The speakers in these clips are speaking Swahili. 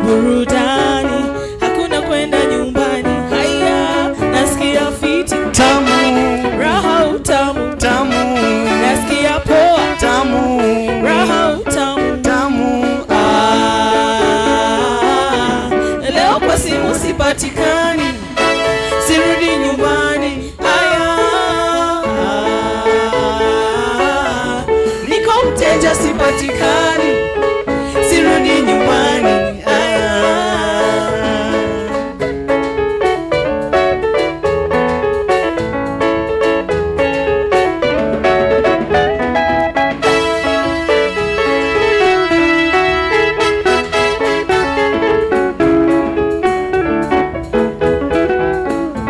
burudani, hakuna kwenda nyumbani. Haya, nasikia fiti tamu, raha utamu tamu, nasikia poa tamu, raha utamu. tamu. Leo kwa simu sipatikani, sirudi nyumbani. Haya, niko mteja sipatikani, sirudi nyumbani. Haya,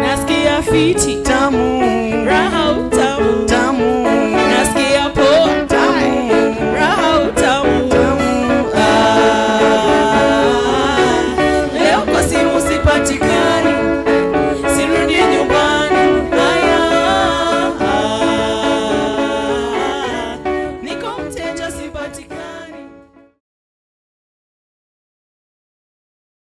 nasikia fiti Tamu, raha utamu